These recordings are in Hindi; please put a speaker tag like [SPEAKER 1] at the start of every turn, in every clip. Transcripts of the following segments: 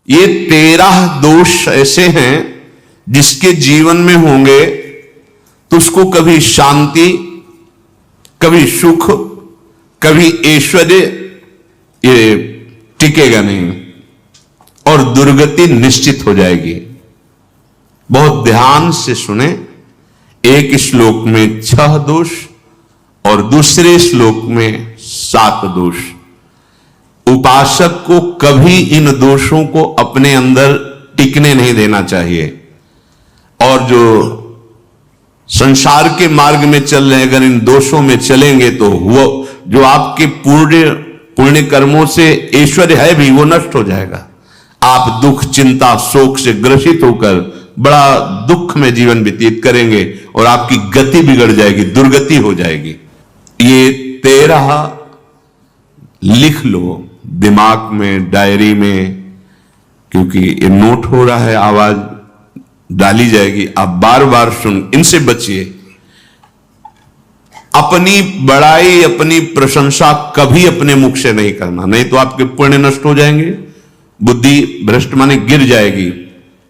[SPEAKER 1] ये 13 दोष ऐसे हैं जिसके जीवन में होंगे तो उसको कभी शांति, कभी सुख, कभी ऐश्वर्य ये टिकेगा नहीं और दुर्गति निश्चित हो जाएगी। बहुत ध्यान से सुने। एक श्लोक में 6 दोष और दूसरे श्लोक में 7 दोष। उपासक को कभी इन दोषों को अपने अंदर टिकने नहीं देना चाहिए। और जो संसार के मार्ग में चल रहे हैं, अगर इन दोषों में चलेंगे तो वो जो आपके पुण्य कर्मों से ऐश्वर्य है भी वो नष्ट हो जाएगा। आप दुख, चिंता, शोक से ग्रसित होकर बड़ा दुख में जीवन व्यतीत करेंगे और आपकी गति बिगड़ जाएगी, दुर्गति हो जाएगी। ये 13 लिख लो दिमाग में, डायरी में, क्योंकि ये नोट हो रहा है, आवाज डाली जाएगी। आप बार बार सुन, इनसे बचिए। अपनी बड़ाई, अपनी प्रशंसा कभी अपने मुख से नहीं करना, नहीं तो आपके पुण्य नष्ट हो जाएंगे, बुद्धि भ्रष्ट माने गिर जाएगी।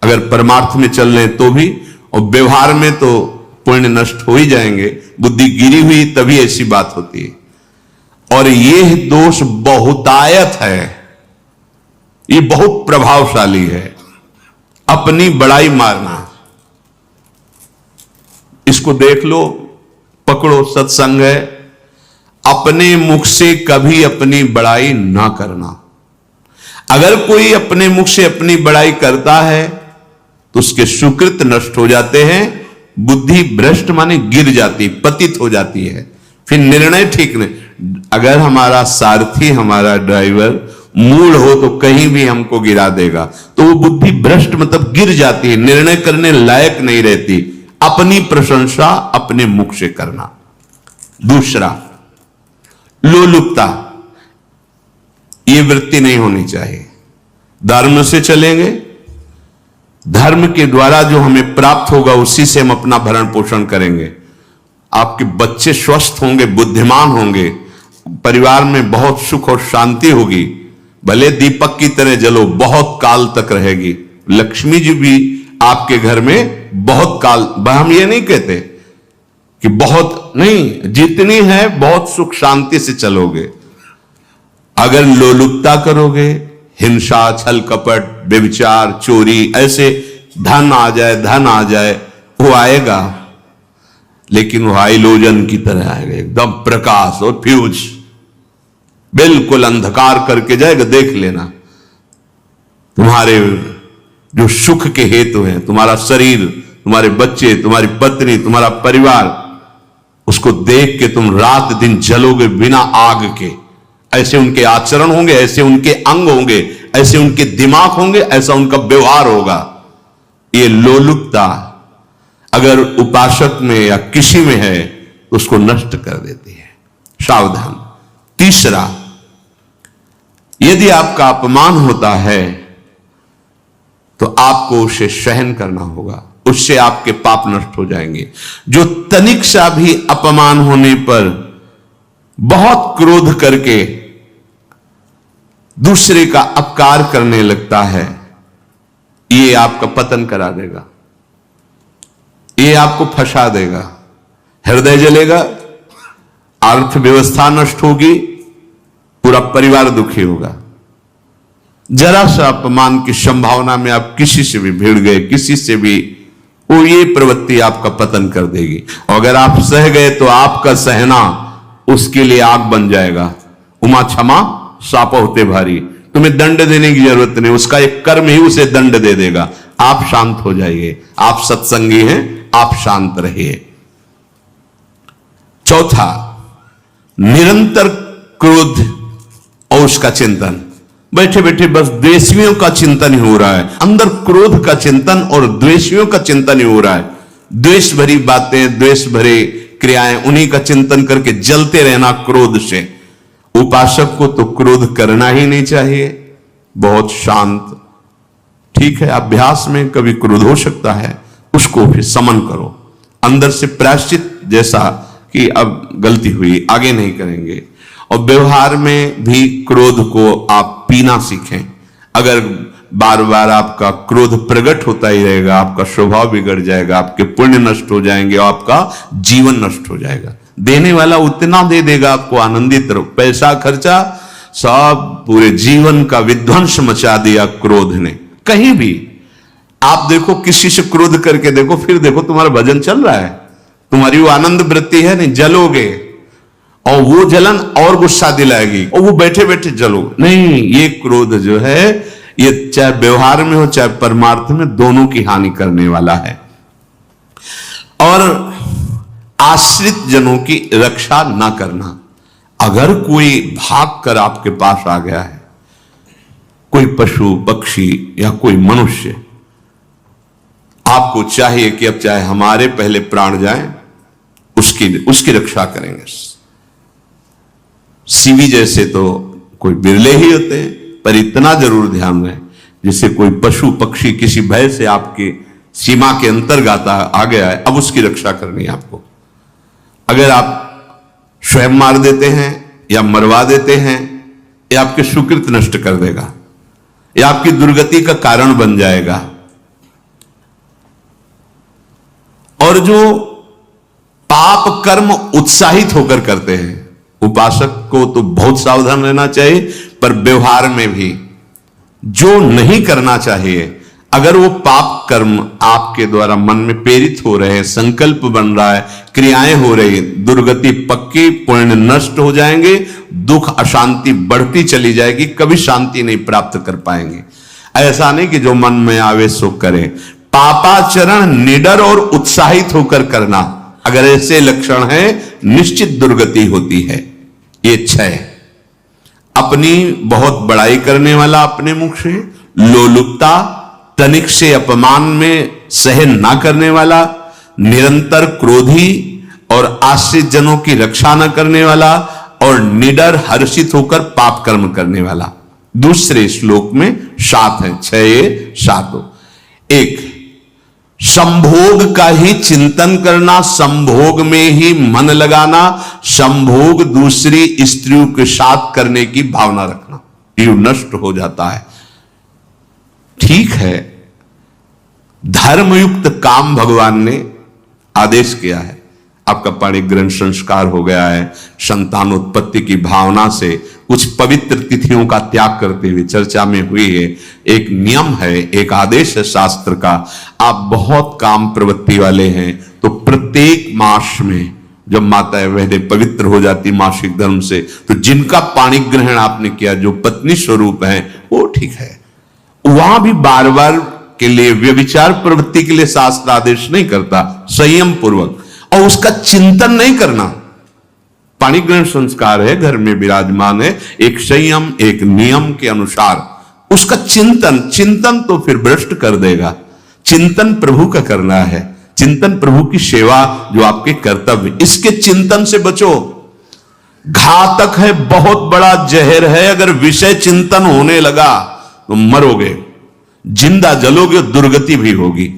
[SPEAKER 1] अगर परमार्थ में चल रहे तो भी, और व्यवहार में तो पुण्य नष्ट हो ही जाएंगे। बुद्धि गिरी हुई तभी ऐसी बात होती है। और यह दोष बहुतायत है, ये बहुत प्रभावशाली है। अपनी बड़ाई मारना, इसको देख लो, पकड़ो, सत्संग है। अपने मुख से कभी अपनी बड़ाई ना करना। अगर कोई अपने मुख से अपनी बड़ाई करता है तो उसके सुकृत नष्ट हो जाते हैं, बुद्धि भ्रष्ट माने गिर जाती, पतित हो जाती है, फिर निर्णय ठीक नहीं। अगर हमारा सारथी, हमारा ड्राइवर मूल हो तो कहीं भी हमको गिरा देगा, तो वो बुद्धि भ्रष्ट मतलब गिर जाती है, निर्णय करने लायक नहीं रहती। अपनी प्रशंसा अपने मुख से करना। दूसरा, लोलुपता, ये वृत्ति नहीं होनी चाहिए। धर्म से चलेंगे, धर्म के द्वारा जो हमें प्राप्त होगा उसी से हम अपना भरण पोषण करेंगे। आपके बच्चे स्वस्थ होंगे, बुद्धिमान होंगे, परिवार में बहुत सुख और शांति होगी। भले दीपक की तरह जलो, बहुत काल तक रहेगी। लक्ष्मी जी भी आपके घर में बहुत काल, हम ये नहीं कहते कि बहुत नहीं, जितनी है बहुत सुख शांति से चलोगे। अगर लोलुपता करोगे, हिंसा, छल कपट, व्यभिचार, चोरी, ऐसे धन आ जाए, वो आएगा, लेकिन वो हाइलोजन की तरह आएगा, एकदम प्रकाश और फ्यूज, बिल्कुल अंधकार करके जाएगा। देख लेना, तुम्हारे जो सुख के हेतु हैं, तुम्हारा शरीर, तुम्हारे बच्चे, तुम्हारी पत्नी, तुम्हारा परिवार, उसको देख के तुम रात दिन जलोगे बिना आग के। ऐसे उनके आचरण होंगे, ऐसे उनके अंग होंगे, ऐसे उनके दिमाग होंगे, ऐसा उनका व्यवहार होगा। ये लोलुपता अगर उपासक में या किसी में है तो उसको नष्ट कर देती है। सावधान। तीसरा, यदि आपका अपमान होता है तो आपको उसे सहन करना होगा, उससे आपके पाप नष्ट हो जाएंगे। जो तनिक सा भी अपमान होने पर बहुत क्रोध करके दूसरे का अपकार करने लगता है, ये आपका पतन करा देगा, ये आपको फंसा देगा, हृदय जलेगा, अर्थव्यवस्था नष्ट होगी, पूरा परिवार दुखी होगा। जरा सा अपमान की संभावना में आप किसी से भी भिड़ गए, किसी से भी, वो ये प्रवृत्ति आपका पतन कर देगी। और अगर आप सह गए तो आपका सहना उसके लिए आग बन जाएगा। उमा क्षमा साप होते भारी, तुम्हें दंड देने की जरूरत नहीं, उसका एक कर्म ही उसे दंड दे देगा। आप शांत हो जाइए, आप सत्संगी हैं, आप शांत रहिए। चौथा, निरंतर क्रोध और उसका चिंतन। बैठे बैठे बस द्वेषियों का चिंतन ही हो रहा है, अंदर क्रोध का चिंतन और द्वेषियों का चिंतन ही हो रहा है। द्वेष भरी बातें, द्वेष भरे क्रियाएं, उन्हीं का चिंतन करके जलते रहना क्रोध से। उपासक को तो क्रोध करना ही नहीं चाहिए, बहुत शांत। ठीक है, अभ्यास में कभी क्रोध हो सकता है, उसको फिर समन करो, अंदर से प्रायश्चित, जैसा कि अब गलती हुई, आगे नहीं करेंगे। और व्यवहार में भी क्रोध को आप पीना सीखें। अगर बार बार आपका क्रोध प्रकट होता ही रहेगा, आपका स्वभाव बिगड़ जाएगा, आपके पुण्य नष्ट हो जाएंगे और आपका जीवन नष्ट हो जाएगा। देने वाला उतना दे देगा आपको, आनंदित रहो। पैसा खर्चा, सब पूरे जीवन का विध्वंस मचा दिया क्रोध ने। कहीं भी आप देखो, किसी से क्रोध करके देखो, फिर देखो तुम्हारा भजन चल रहा है, तुम्हारी वो आनंद वृत्ति है नहीं, जलोगे और वो जलन और गुस्सा दिलाएगी और वो बैठे बैठे जलोगे नहीं। ये क्रोध जो है, ये चाहे व्यवहार में हो चाहे परमार्थ में, दोनों की हानि करने वाला है। और आश्रित जनों की रक्षा ना करना। अगर कोई भाग कर आपके पास आ गया है, कोई पशु पक्षी या कोई मनुष्य, आपको चाहिए कि अब चाहे हमारे पहले प्राण जाएं, उसकी रक्षा करेंगे। सीवी जैसे तो कोई बिरले ही होते हैं, पर इतना जरूर ध्यान रहे, जैसे कोई पशु पक्षी किसी भय से आपकी सीमा के अंतर्गत आ गया है, अब उसकी रक्षा करनी है आपको। अगर आप स्वयं मार देते हैं या मरवा देते हैं, यह आपके सुकृत नष्ट कर देगा, यह आपकी दुर्गति का कारण बन जाएगा। और जो पाप कर्म उत्साहित होकर करते हैं, उपासक को तो बहुत सावधान रहना चाहिए, पर व्यवहार में भी जो नहीं करना चाहिए, अगर वो पाप कर्म आपके द्वारा मन में प्रेरित हो रहे हैं, संकल्प बन रहा है, क्रियाएं हो रही, दुर्गति पक्की, पुण्य नष्ट हो जाएंगे, दुख अशांति बढ़ती चली जाएगी, कभी शांति नहीं प्राप्त कर पाएंगे। ऐसा नहीं कि जो मन में आवे सो करें। पापाचरण निडर और उत्साहित होकर करना, अगर ऐसे लक्षण है, निश्चित दुर्गति होती है। ये 6, अपनी बहुत बड़ाई करने वाला अपने मुख से, लोलुपता, तनिक से अपमान में सहन ना करने वाला, निरंतर क्रोधी और आश्रित जनों की रक्षा न करने वाला, और निडर हर्षित होकर पाप कर्म करने वाला। दूसरे श्लोक में 7 है, 6 7। 1, संभोग का ही चिंतन करना, संभोग में ही मन लगाना, संभोग दूसरी स्त्रियों के साथ करने की भावना रखना, ये नष्ट हो जाता है। ठीक है, धर्मयुक्त काम भगवान ने आदेश किया है, आपका पाणिग्रहण संस्कार हो गया है, संतानोत्पत्ति की भावना से कुछ पवित्र तिथियों का त्याग करते हुए चर्चा में हुई है। एक नियम है, एक आदेश है शास्त्र का। आप बहुत काम प्रवृत्ति वाले हैं तो प्रत्येक मास में जब माता बहनें पवित्र हो जाती मासिक धर्म से, तो जिनका पाणिग्रहण आपने किया, जो पत्नी स्वरूप है, वो ठीक है। वहां भी बार बार के लिए व्यभिचार प्रवृत्ति के लिए शास्त्र आदेश नहीं करता, संयम पूर्वक, और उसका चिंतन नहीं करना। पाणिग्रहण संस्कार है, घर में विराजमान है, एक संयम एक नियम के अनुसार उसका चिंतन तो फिर भ्रष्ट कर देगा। चिंतन प्रभु का करना है, चिंतन प्रभु की सेवा जो आपके कर्तव्य, इसके चिंतन से बचो। घातक है, बहुत बड़ा जहर है, अगर विषय चिंतन होने लगा तो मरोगे, जिंदा जलोगे, दुर्गति भी होगी।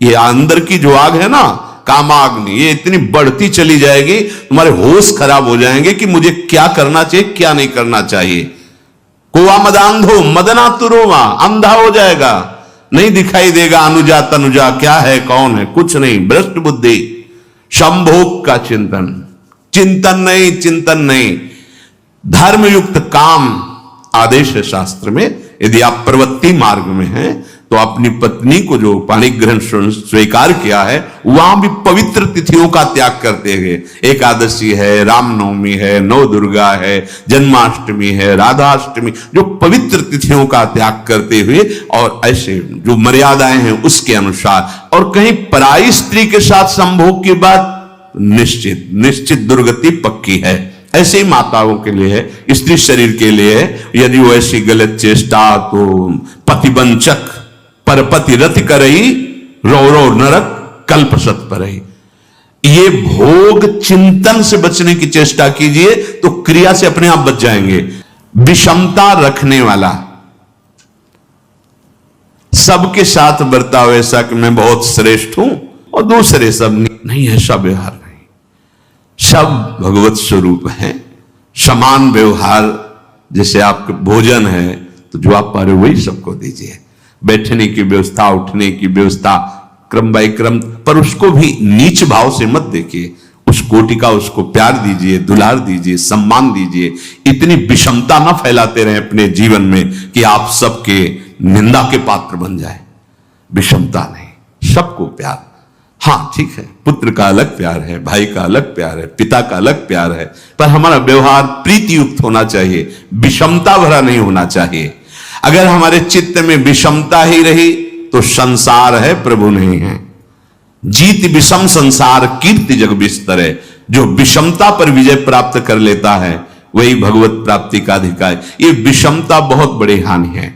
[SPEAKER 1] ये अंदर की जो आग है ना, कामाग्नि, ये इतनी बढ़ती चली जाएगी, तुम्हारे होश खराब हो जाएंगे कि मुझे क्या करना चाहिए क्या नहीं करना चाहिए। कोवा मदांधो मदना तुरोवा, अंधा हो जाएगा, नहीं दिखाई देगा अनुजा तनुजा क्या है कौन है, कुछ नहीं, भ्रष्ट बुद्धि। संभोग का चिंतन नहीं, धर्मयुक्त काम आदेश है शास्त्र में। यदि आप प्रवृत्ति मार्ग में हैं तो अपनी पत्नी को जो पाणिग्रहण स्वीकार किया है, वहां भी पवित्र तिथियों का त्याग करते हुए, एकादशी है, रामनवमी है, नव दुर्गा है, जन्माष्टमी है, राधाष्टमी, जो पवित्र तिथियों का त्याग करते हुए और ऐसे जो मर्यादाएं हैं उसके अनुसार, और कहीं पराई स्त्री के साथ संभोग की बात, निश्चित दुर्गति पक्की है। ऐसे ही माताओं के लिए है, स्त्री शरीर के लिए है। यदि वो ऐसी गलत चेष्टा, तो पतिवंचक परपति रति करही, रौ नरक कल्प सत परही। ये भोग चिंतन से बचने की चेष्टा कीजिए तो क्रिया से अपने आप बच जाएंगे। विषमता रखने वाला, सबके साथ बर्ताव ऐसा कि मैं बहुत श्रेष्ठ हूं और दूसरे सब नहीं, ऐसा व्यवहार नहीं। सब भगवत स्वरूप हैं, समान व्यवहार। जैसे आपके भोजन है तो जो आप पा रहे हो वही सबको दीजिए। बैठने की व्यवस्था, उठने की व्यवस्था, क्रम बाय क्रम, पर उसको भी नीच भाव से मत देखिए। उस कोटि का उसको प्यार दीजिए, दुलार दीजिए, सम्मान दीजिए। इतनी विषमता ना फैलाते रहे अपने जीवन में कि आप सबके निंदा के पात्र बन जाए। विषमता नहीं, सबको प्यार। हाँ ठीक है, पुत्र का अलग प्यार है, भाई का अलग प्यार है, पिता का अलग प्यार है, पर हमारा व्यवहार प्रीति युक्त होना चाहिए, विषमता भरा नहीं होना चाहिए। अगर हमारे चित्त में विषमता ही रही तो संसार है, प्रभु नहीं है। जीत विषम संसार कीर्ति जग बिस्तर है। जो विषमता पर विजय प्राप्त कर लेता है वही भगवत प्राप्ति का अधिकार। ये विषमता बहुत बड़ी हानि है।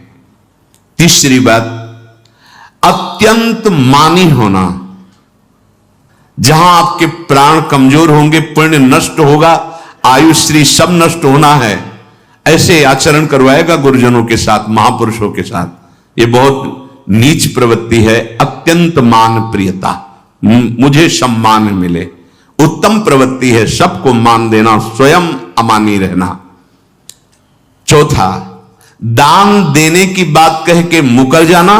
[SPEAKER 1] तीसरी बात, अत्यंत मानी होना। जहां आपके प्राण कमजोर होंगे, पुण्य नष्ट होगा, आयुश्री सब नष्ट होना है, ऐसे आचरण करवाएगा गुरुजनों के साथ, महापुरुषों के साथ। ये बहुत नीच प्रवृत्ति है। अत्यंत मान प्रियता, मुझे सम्मान मिले, उत्तम प्रवृत्ति है। सबको मान देना, स्वयं अमानी रहना। चौथा, दान देने की बात कह के मुकर जाना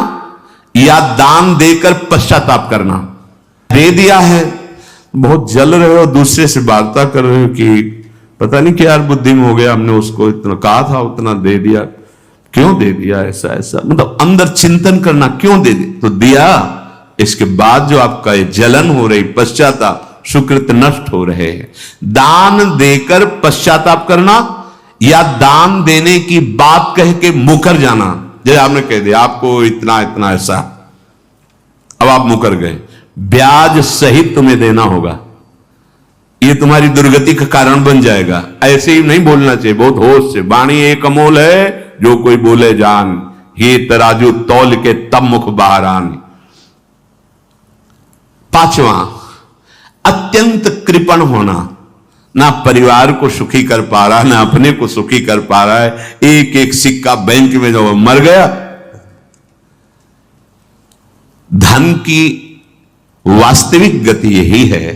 [SPEAKER 1] या दान देकर पश्चाताप करना। दे दिया है, बहुत जल रहे हो, दूसरे से वार्ता कर रहे हो कि पता नहीं क्या यार बुद्धि में हो गया, हमने उसको इतना कहा था, उतना दे दिया, क्यों दे दिया, ऐसा ऐसा, मतलब अंदर चिंतन करना, क्यों दे दे तो दिया। इसके बाद जो आपका ये जलन हो रही, पश्चाताप, सुकृत नष्ट हो रहे हैं। दान देकर पश्चाताप करना या दान देने की बात कह के मुकर जाना। जैसे आपने कह दिया आपको इतना इतना ऐसा, अब आप मुकर गए, ब्याज सहित तुम्हें देना होगा, ये तुम्हारी दुर्गति का कारण बन जाएगा। ऐसे ही नहीं बोलना चाहिए, बहुत होश से। वाणी एक अमोल है, जो कोई बोले जान, ये तराजू तौल के तब मुख बाहर आन। पांचवा, अत्यंत कृपण होना। ना परिवार को सुखी कर पा रहा, ना अपने को सुखी कर पा रहा है। एक एक सिक्का बैंक में जो मर गया। धन की वास्तविक गति यही है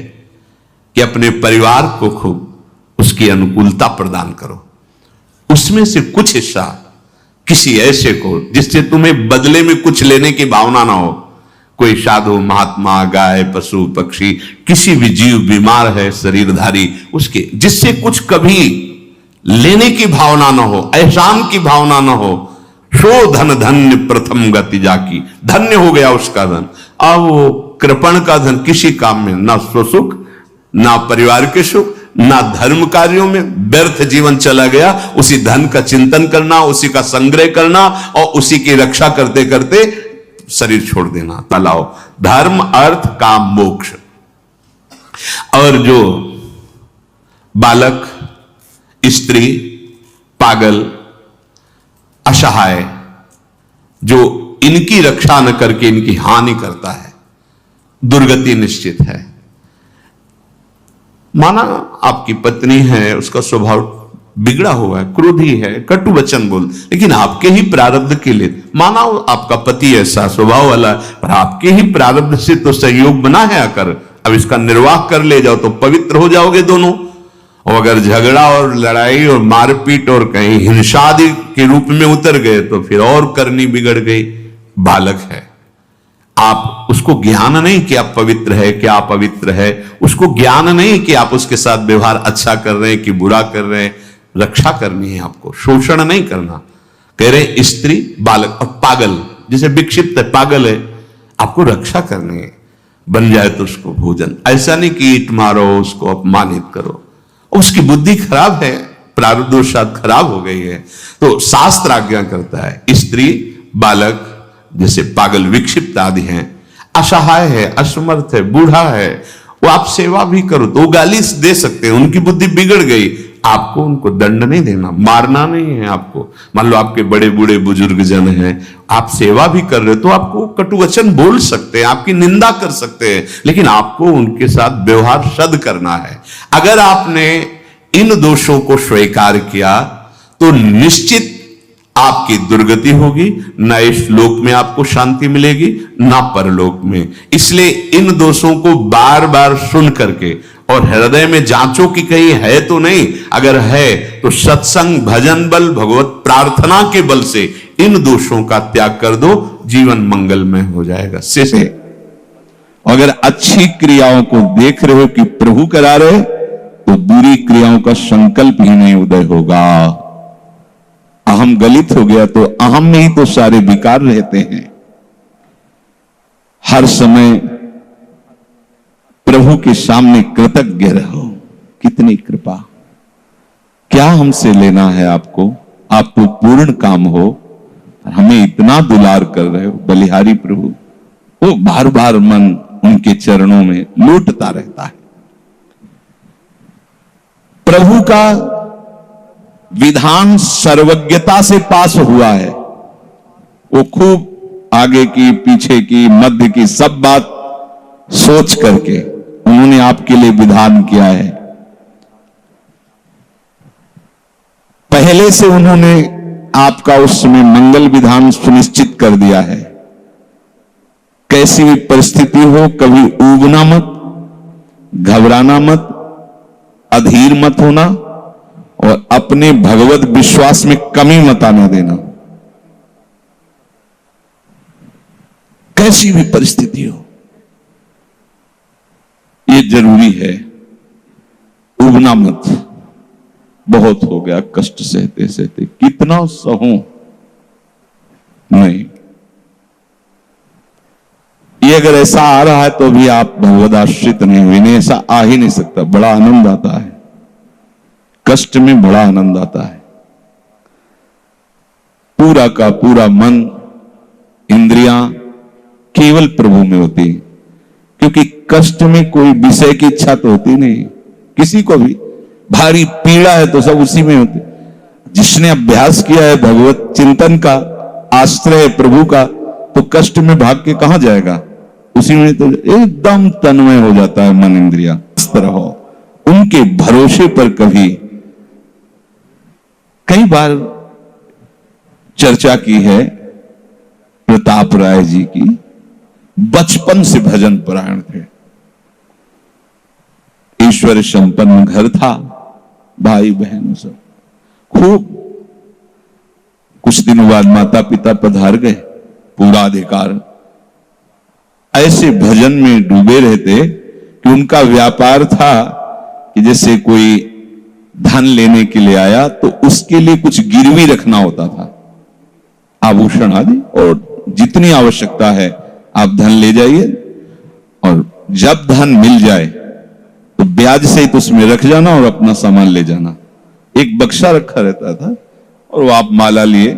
[SPEAKER 1] कि अपने परिवार को खूब उसकी अनुकूलता प्रदान करो, उसमें से कुछ हिस्सा किसी ऐसे को जिससे तुम्हें बदले में कुछ लेने की भावना ना हो। कोई साधु महात्मा, गाय, पशु, पक्षी, किसी भी जीव बीमार है, शरीरधारी, उसके जिससे कुछ कभी लेने की भावना ना हो, एहसान की भावना ना हो। सो धन धन्य प्रथम गति जाकी, धन्य हो गया उसका धन। अब वो कृपण का धन किसी काम में ना स्वसुख, ना परिवार के सुख, ना धर्म कार्यों में, व्यर्थ जीवन चला गया। उसी धन का चिंतन करना, उसी का संग्रह करना और उसी की रक्षा करते करते शरीर छोड़ देना। तलाओ धर्म, अर्थ, काम, मोक्ष। और जो बालक, स्त्री, पागल, असहाय, जो इनकी रक्षा न करके इनकी हानि करता है, दुर्गति निश्चित है। माना आपकी पत्नी है, उसका स्वभाव बिगड़ा हुआ है, क्रोधी है, कटु वचन बोल, लेकिन आपके ही प्रारब्ध के लिए, माना आपका पति ऐसा स्वभाव वाला है, पर आपके ही प्रारब्ध से तो सहयोग बना है आकर, अब इसका निर्वाह कर ले जाओ तो पवित्र हो जाओगे दोनों। और अगर झगड़ा और लड़ाई और मारपीट और कहीं हिंसा आदि के रूप में उतर गए तो फिर और करनी बिगड़ गई। बालक है, आप उसको ज्ञान नहीं कि आप पवित्र है, कि आप पवित्र है, उसको ज्ञान नहीं कि आप उसके साथ व्यवहार अच्छा कर रहे हैं कि बुरा कर रहे हैं। रक्षा करनी है आपको, शोषण नहीं करना। कह रहे स्त्री, बालक और पागल, जिसे विक्षिप्त है, पागल है, आपको रक्षा करनी है। बन जाए तो उसको भोजन, ऐसा नहीं कि ईट मारो, उसको अपमानित करो। उसकी बुद्धि खराब है, प्रारब्धवशात खराब हो गई है, तो शास्त्र आज्ञा करता है स्त्री, बालक, जैसे पागल, विक्षिप्त आदि हैं, असहाय है, असमर्थ है, बूढ़ा है, वो आप सेवा भी करो तो वो गाली दे सकते हैं, उनकी बुद्धि बिगड़ गई। आपको उनको दंड नहीं देना, मारना नहीं है आपको। मान लो आपके बड़े बूढ़े बुजुर्ग जन हैं, आप सेवा भी कर रहे हो तो आपको कटु वचन बोल सकते हैं, आपकी निंदा कर सकते हैं, लेकिन आपको उनके साथ व्यवहार सद करना है। अगर आपने इन दोषों को स्वीकार किया तो निश्चित आपकी दुर्गति होगी, ना इस लोक में आपको शांति मिलेगी, ना परलोक में। इसलिए इन दोषों को बार बार सुन करके और हृदय में जांचो कि कहीं है तो नहीं, अगर है तो सत्संग, भजन बल, भगवत प्रार्थना के बल से इन दोषों का त्याग कर दो, जीवन मंगलमय हो जाएगा। से
[SPEAKER 2] अगर अच्छी क्रियाओं को देख रहे हो कि प्रभु करा रहे, तो बुरी क्रियाओं का संकल्प ही नहीं उदय होगा। अहम गलित हो गया तो अहम में ही तो सारे विकार रहते हैं। हर समय प्रभु के सामने कृतज्ञ रहो। कितनी कृपा, क्या हमसे लेना है आपको, आपको पूर्ण काम हो, हमें इतना दुलार कर रहे हो। बलिहारी प्रभु, वो बार बार मन उनके चरणों में लूटता रहता है। प्रभु का विधान सर्वज्ञता से पास हुआ है। वो खूब आगे की, पीछे की, मध्य की सब बात सोच करके उन्होंने आपके लिए विधान किया है। पहले से उन्होंने आपका उस समय मंगल विधान सुनिश्चित कर दिया है। कैसी भी परिस्थिति हो, कभी ऊबना मत, घबराना मत, अधीर मत होना, और अपने भगवत विश्वास में कमी मत आने देना। कैसी भी परिस्थिति हो, ये जरूरी है। उबना मत। बहुत हो गया कष्ट सहते सहते, कितना सहूं, नहीं। ये अगर ऐसा आ रहा है तो भी आप भगवदाश्रित नहीं हुए। नहीं, ऐसा आ ही नहीं सकता। बड़ा आनंद आता है, कष्ट में बड़ा आनंद आता है। पूरा का पूरा मन, इंद्रियां केवल प्रभु में होती, क्योंकि कष्ट में कोई विषय की इच्छा तो होती नहीं किसी को भी। भारी पीड़ा है तो सब उसी में होती। जिसने अभ्यास किया है भगवत चिंतन का, आश्रय प्रभु का, तो कष्ट में भाग के कहां जाएगा, उसी में तो एकदम तन्मय हो जाता है मन इंद्रिया। इस तरह हो, उनके भरोसे पर कभी, कई बार चर्चा की है प्रताप राय जी की। बचपन से भजन परायण थे, ईश्वर संपन्न घर था, भाई बहन सब खूब। कुछ दिनों बाद माता पिता पधार गए, पूरा अधिकार। ऐसे भजन में डूबे रहते कि उनका व्यापार था कि जैसे कोई धन लेने के लिए आया तो उसके लिए कुछ गिरवी रखना होता था, आभूषण आदि, और जितनी आवश्यकता है आप धन ले जाइए, और जब धन मिल जाए तो ब्याज से ही तो उसमें रख जाना और अपना सामान ले जाना। एक बक्सा रखा रहता था और वो आप माला लिए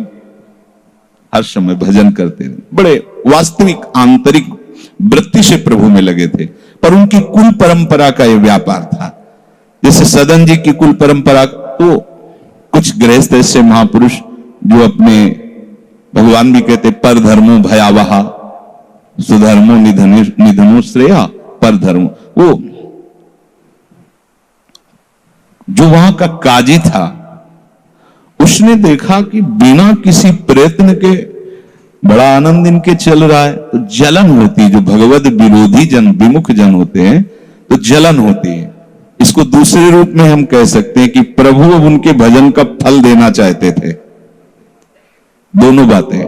[SPEAKER 2] हर समय भजन करते रहे। बड़े वास्तविक आंतरिक वृत्ति से प्रभु में लगे थे। पर उनकी कुल परंपरा का यह व्यापार था। जैसे सदन जी की कुल परंपरा, तो कुछ गृहस्थ ऐसे महापुरुष जो अपने, भगवान भी कहते पर धर्मो भयावहा सुधर्मो निधनो श्रेया पर धर्म, वो जो वहां का काजी था, उसने देखा कि बिना किसी प्रयत्न के बड़ा आनंद इनके चल रहा है। तो जलन होती, जो भगवत विरोधी जन, विमुख जन होते हैं, तो जलन होती है। इसको दूसरे रूप में हम कह सकते हैं कि प्रभु अब उनके भजन का फल देना चाहते थे। दोनों बातें,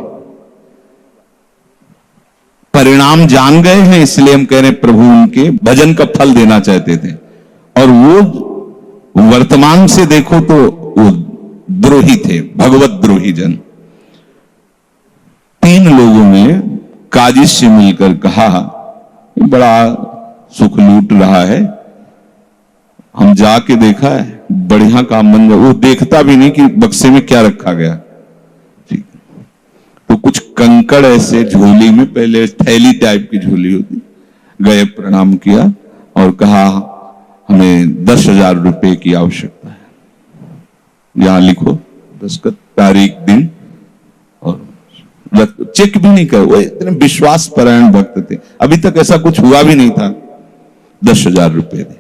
[SPEAKER 2] परिणाम जान गए हैं इसलिए हम कह रहे हैं प्रभु उनके भजन का फल देना चाहते थे। और वो वर्तमान से देखो तो वो द्रोही थे, भगवत द्रोही जन। 3 लोगों ने काजी से मिलकर कहा, बड़ा सुख लूट रहा है, हम जाके देखा है, बढ़िया काम बन गया। वो देखता भी नहीं कि बक्से में क्या रखा गया। ठीक, तो कुछ कंकड़ ऐसे झोली में, पहले थैली टाइप की झोली होती, गए, प्रणाम किया और कहा हमें 10,000 रुपए की आवश्यकता है, यहां लिखो दस्तखत, तारीख, दिन, और चेक भी नहीं कर। वो इतने विश्वास परायण भक्त थे, अभी तक ऐसा कुछ हुआ भी नहीं था। 10,000 रुपए दे।